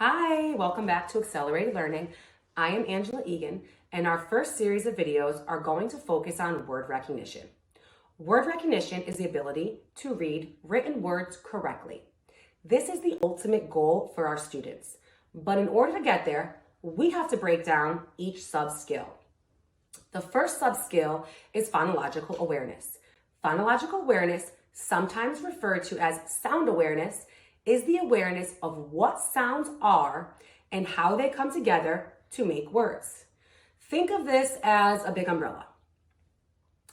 Hi, welcome back to Accelerated Learning. I am Angela Egan, and our first series of videos are going to focus on word recognition. Word recognition is the ability to read written words correctly. This is the ultimate goal for our students, but in order to get there, we have to break down each sub-skill. The first sub-skill is phonological awareness. Phonological awareness, sometimes referred to as sound awareness, is the awareness of what sounds are and how they come together to make words. Think of this as a big umbrella.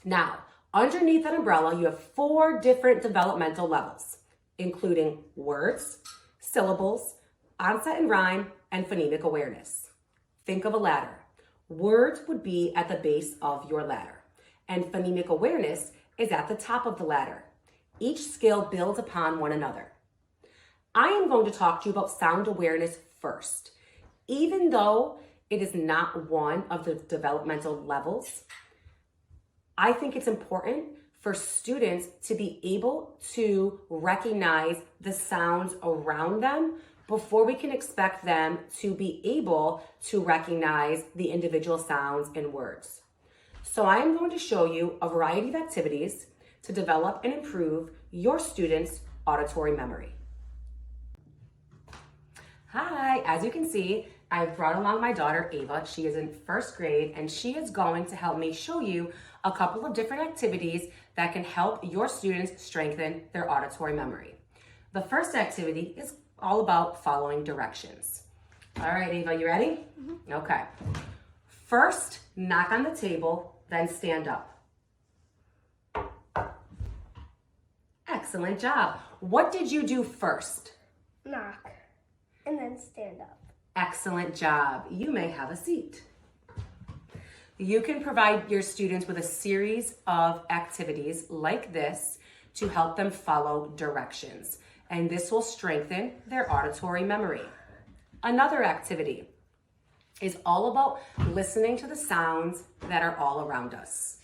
Now, underneath that umbrella, you have 4 different developmental levels, including words, syllables, onset and rhyme, and phonemic awareness. Think of a ladder. Words would be at the base of your ladder, and phonemic awareness is at the top of the ladder. Each skill builds upon one another. I am going to talk to you about sound awareness first. Even though it is not one of the developmental levels, I think it's important for students to be able to recognize the sounds around them before we can expect them to be able to recognize the individual sounds in words. So I am going to show you a variety of activities to develop and improve your students' auditory memory. Hi, as you can see, I've brought along my daughter, Ava. She is in first grade, and she is going to help me show you a couple of different activities that can help your students strengthen their auditory memory. The first activity is all about following directions. All right, Ava, you ready? Mm-hmm. Okay. First, knock on the table, then stand up. Excellent job. What did you do first? Knock. And then stand up. Excellent job. You may have a seat. You can provide your students with a series of activities like this to help them follow directions, and this will strengthen their auditory memory. Another activity is all about listening to the sounds that are all around us.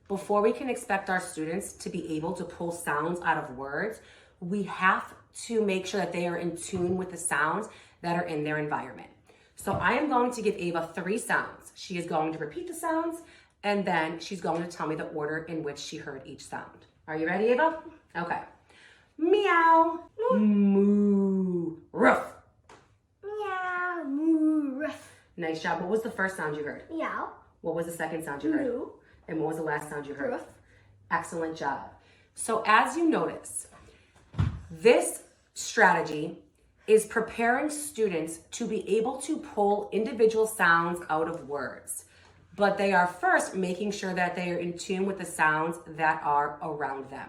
Before we can expect our students to be able to pull sounds out of words, we have to make sure that they are in tune with the sounds that are in their environment. So I am going to give Ava 3 sounds. She is going to repeat the sounds, and then she's going to tell me the order in which she heard each sound. Are you ready, Ava? Okay. Meow. Moo. Roof. Meow. Moo. Ruff. Nice job. What was the first sound you heard? Meow. What was the second sound you heard? Moo. And what was the last sound you heard? Roof. Excellent job. So as you notice, this strategy is preparing students to be able to pull individual sounds out of words, but they are first making sure that they are in tune with the sounds that are around them.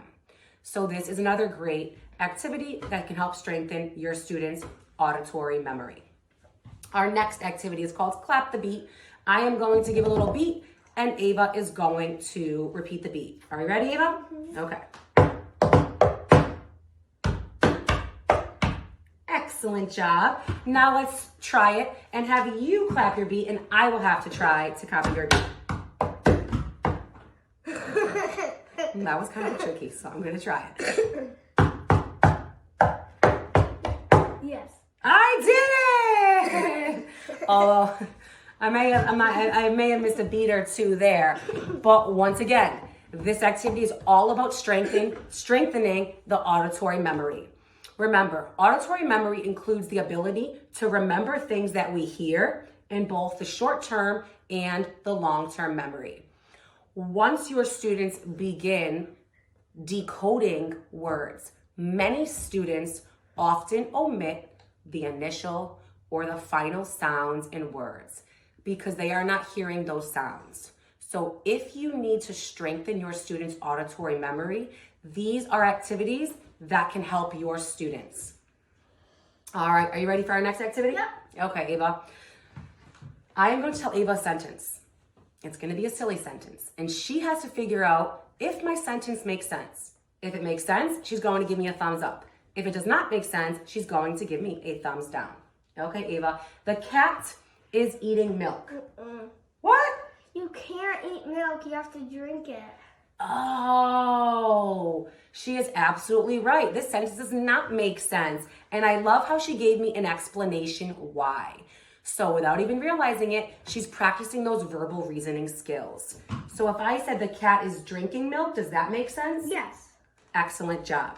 So this is another great activity that can help strengthen your students' auditory memory. Our next activity is called Clap the Beat. I am going to give a little beat, and Ava is going to repeat the beat. Are you ready, Ava? Mm-hmm. Okay. Excellent job. Now let's try it and have you clap your beat, and I will have to try to copy your beat. That was kind of tricky, so I'm going to try it. Yes. I did it! Although I may have missed a beat or 2 there, but once again, this activity is all about strengthening the auditory memory. Remember, auditory memory includes the ability to remember things that we hear in both the short-term and the long-term memory. Once your students begin decoding words, many students often omit the initial or the final sounds in words because they are not hearing those sounds. So if you need to strengthen your students' auditory memory, these are activities that can help your students. All right, are you ready for our next activity? Yep. Okay, Ava. I am going to tell Ava a sentence. It's going to be a silly sentence, and she has to figure out if my sentence makes sense. If it makes sense, she's going to give me a thumbs up. If it does not make sense, she's going to give me a thumbs down. Okay, Ava. The cat is eating milk. Mm-mm. What? You can't eat milk. You have to drink it. Oh, she is absolutely right. This sentence does not make sense. And I love how she gave me an explanation why. So without even realizing it, she's practicing those verbal reasoning skills. So if I said the cat is drinking milk, does that make sense? Yes. Excellent job.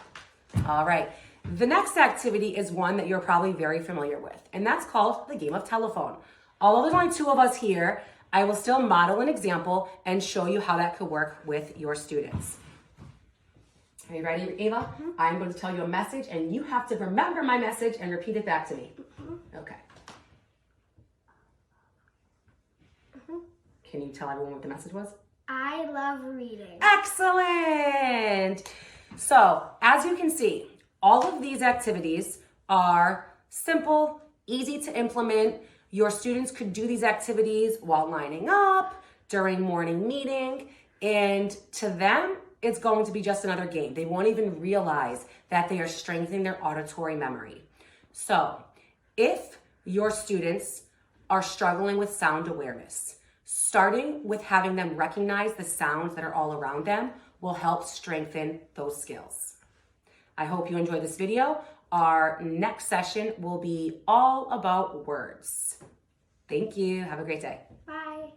All right. The next activity is one that you're probably very familiar with, and that's called the game of telephone. Although there's only two of us here, I will still model an example and show you how that could work with your students. Are you ready, Ava? Mm-hmm. I'm going to tell you a message, and you have to remember my message and repeat it back to me. Mm-hmm. Okay. Mm-hmm. Can you tell everyone what the message was? I love reading. Excellent! So, as you can see, all of these activities are simple, easy to implement. Your students could do these activities while lining up, during morning meeting, and to them, it's going to be just another game. They won't even realize that they are strengthening their auditory memory. So, if your students are struggling with sound awareness, starting with having them recognize the sounds that are all around them will help strengthen those skills. I hope you enjoyed this video. Our next session will be all about words. Thank you. Have a great day. Bye.